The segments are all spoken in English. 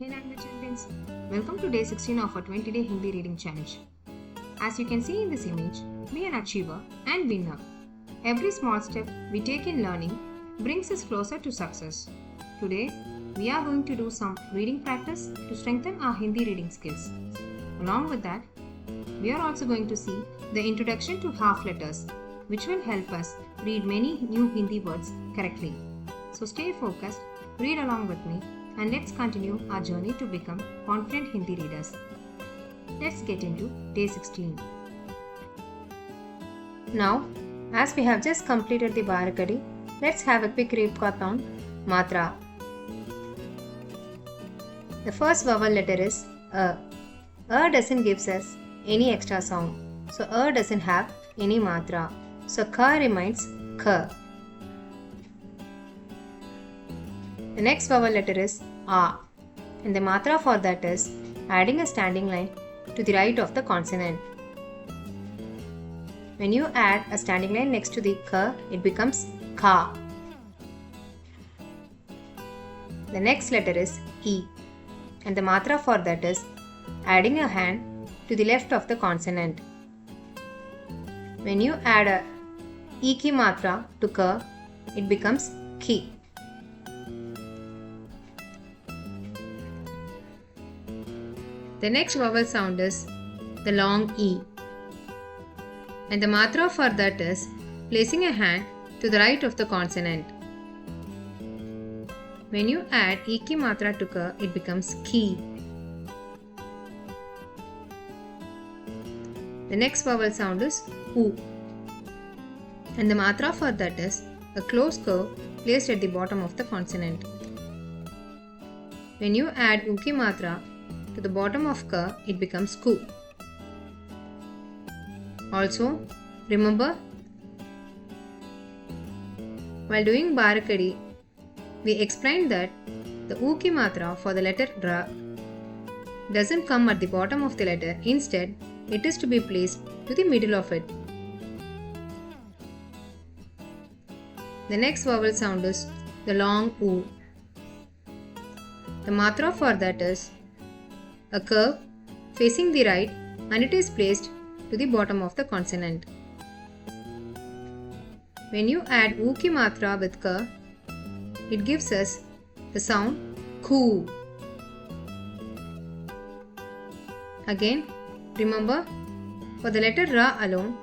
Hey language champions, welcome to day 16 of our 20-day Hindi reading challenge. As you can see in this image, be an achiever and winner. Every small step we take in learning brings us closer to success. Today, we are going to do some reading practice to strengthen our Hindi reading skills. Along with that, we are also going to see the introduction to half letters, which will help us read many new Hindi words correctly. So stay focused, read along with me, and let's continue our journey to become confident Hindi readers. Let's get into day 16. Now, as we have just completed the Bharakadi, let's have a quick recap on Matra. The first vowel letter is A. A doesn't give us any extra sound, so A doesn't have any Matra. So Ka remains Ka. The next vowel letter is A, and the matra for that is adding a standing line to the right of the consonant. When you add a standing line next to the Ka, it becomes Ka. The next letter is E, and the matra for that is adding a hand to the left of the consonant. When you add a E ki matra to Ka, it becomes Ki. The next vowel sound is the long E, and the matra for that is placing a hand to the right of the consonant. When you add E ki matra to Ka, it becomes Ki. The next vowel sound is U, and the matra for that is a closed curve placed at the bottom of the consonant. When you add U ki matra to the bottom of Ka, it becomes Ku. Also, remember, while doing Bharakadi, we explained that the U ki matra for the letter Ra doesn't come at the bottom of the letter. Instead, it is to be placed to the middle of it. The next vowel sound is the long U. The matra for that is a curve facing the right, and it is placed to the bottom of the consonant. When you add U ki matra with Ka, it gives us the sound Khu. Again, remember, for the letter Ra alone,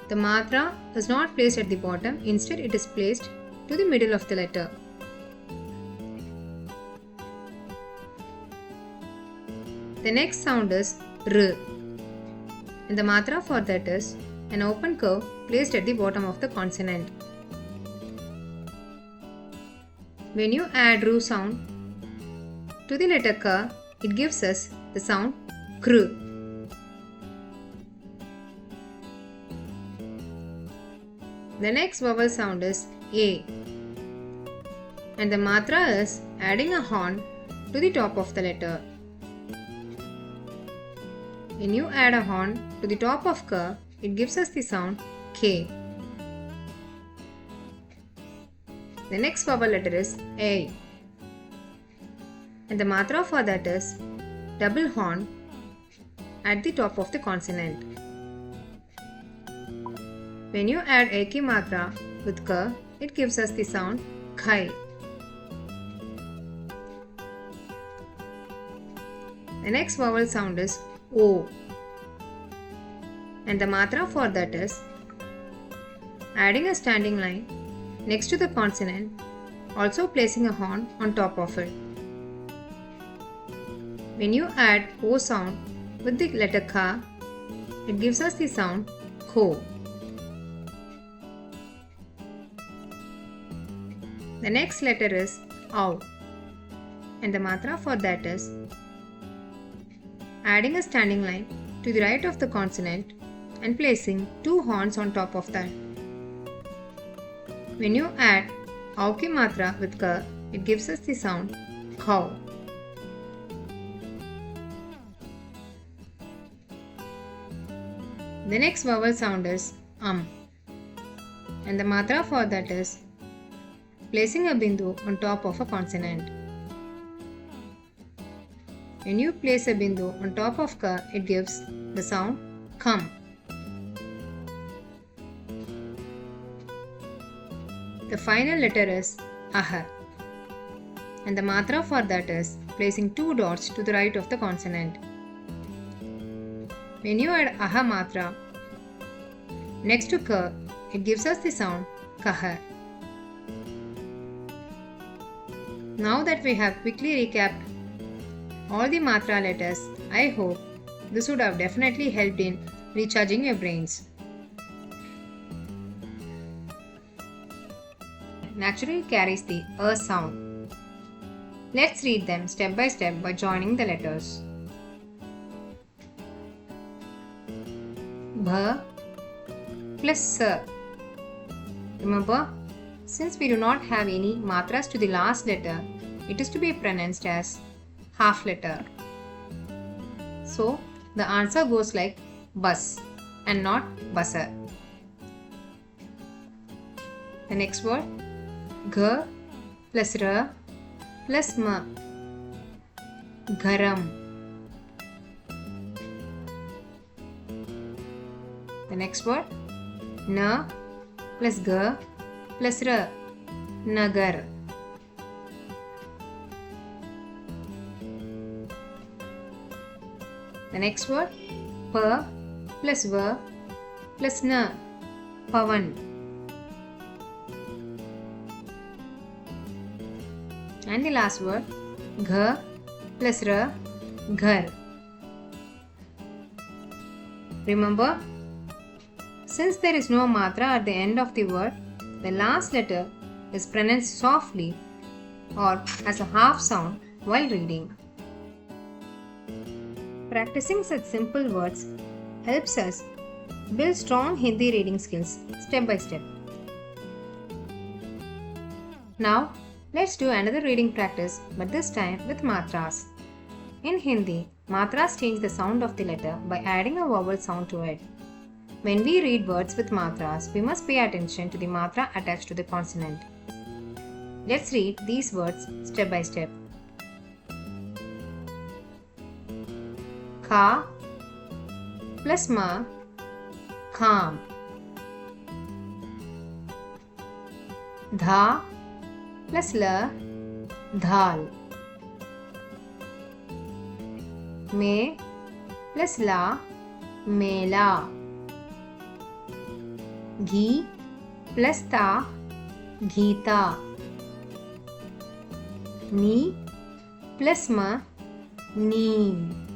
the matra is not placed at the bottom. Instead, it is placed to the middle of the letter. The next sound is R, and the matra for that is an open curve placed at the bottom of the consonant. When you add Ru sound to the letter Ka, it gives us the sound Kr. The next vowel sound is A, and the matra is adding a horn to the top of the letter. When you add a horn to the top of Ka, it gives us the sound K. The next vowel letter is A, and the matra for that is double horn at the top of the consonant. When you add A ki matra with Ka, it gives us the sound Khai. The next vowel sound is O, and the matra for that is adding a standing line next to the consonant, also placing a horn on top of it. When you add O sound with the letter Ka, it gives us the sound Kho. The next letter is Au, and the matra for that is adding a standing line to the right of the consonant and placing two horns on top of that. When you add Au ki matra with Ka, it gives us the sound Khau. The next vowel sound is and the matra for that is placing a bindu on top of a consonant. When you place a bindu on top of ka, it gives the sound come. The final letter is aha, and the matra for that is placing 2 dots to the right of the consonant. When you add aha matra next to ka, it gives us the sound kaha. Now that we have quickly recapped all the matra letters, I hope this would have definitely helped in recharging your brains. Naturally carries the a sound. Let's read them step by step by joining the letters. Bha plus S. Remember, since we do not have any matras to the last letter, it is to be pronounced as half letter. So, the answer goes like bus and not busser. The next word, G plus R plus M. Garam. The next word, N plus G plus R. Nagar. The next word, P plus V plus N. Pavan. And the last word, Gh plus R. Ghar. Remember, since there is no matra at the end of the word, the last letter is pronounced softly or as a half sound while reading. Practicing such simple words helps us build strong Hindi reading skills step by step. Now, let's do another reading practice, but this time with matras. In Hindi, matras change the sound of the letter by adding a vowel sound to it. When we read words with matras, we must pay attention to the matra attached to the consonant. Let's read these words step by step. Ka plus ma, kham. Dha plus la, dhal. Me plus la, mela. Ghee plus ta, gheeta. Ni plus ma, neem.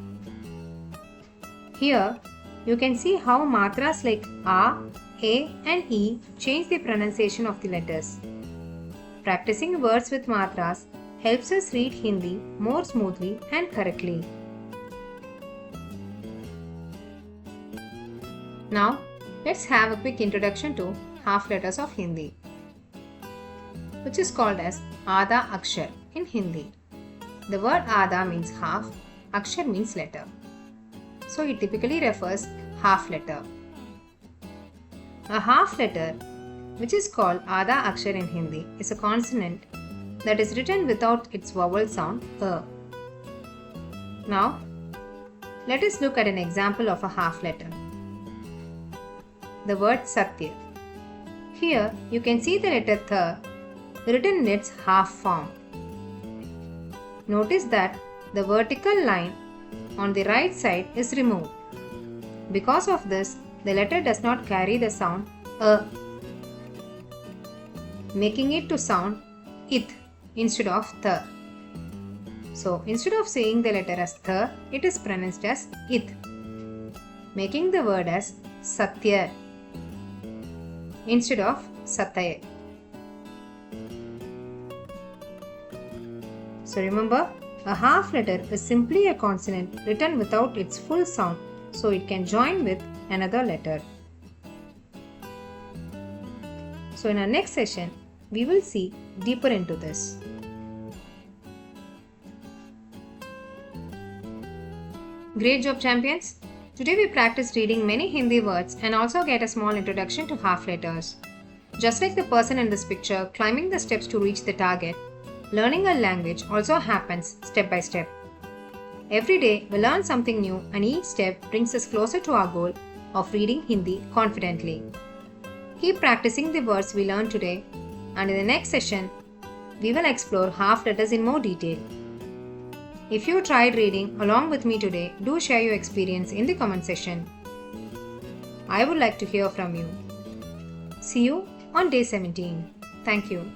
Here you can see how matras like a, and e change the pronunciation of the letters. Practicing words with matras helps us read Hindi more smoothly and correctly. Now, let's have a quick introduction to half letters of Hindi, which is called as Adha Akshar in Hindi. The word Adha means half, Akshar means letter. So it typically refers half letter. A half letter, which is called Adha Akshar in Hindi, is a consonant that is written without its vowel sound a. Now, let us look at an example of a half letter. The word Satya. Here you can see the letter Th written in its half form. Notice that the vertical line on the right side is removed. Because of this, the letter does not carry the sound a, making it to sound it instead of th. So instead of saying the letter as th, it is pronounced as it, making the word as Satya instead of Satya. So remember, a half letter is simply a consonant written without its full sound, so it can join with another letter. So in our next session, we will see deeper into this. Great job, champions! Today we practiced reading many Hindi words and also get a small introduction to half letters. Just like the person in this picture climbing the steps to reach the target, learning a language also happens step by step. Every day we learn something new and each step brings us closer to our goal of reading Hindi confidently. Keep practicing the words we learned today, and in the next session, we will explore half letters in more detail. If you tried reading along with me today, do share your experience in the comment section. I would like to hear from you. See you on day 17. Thank you.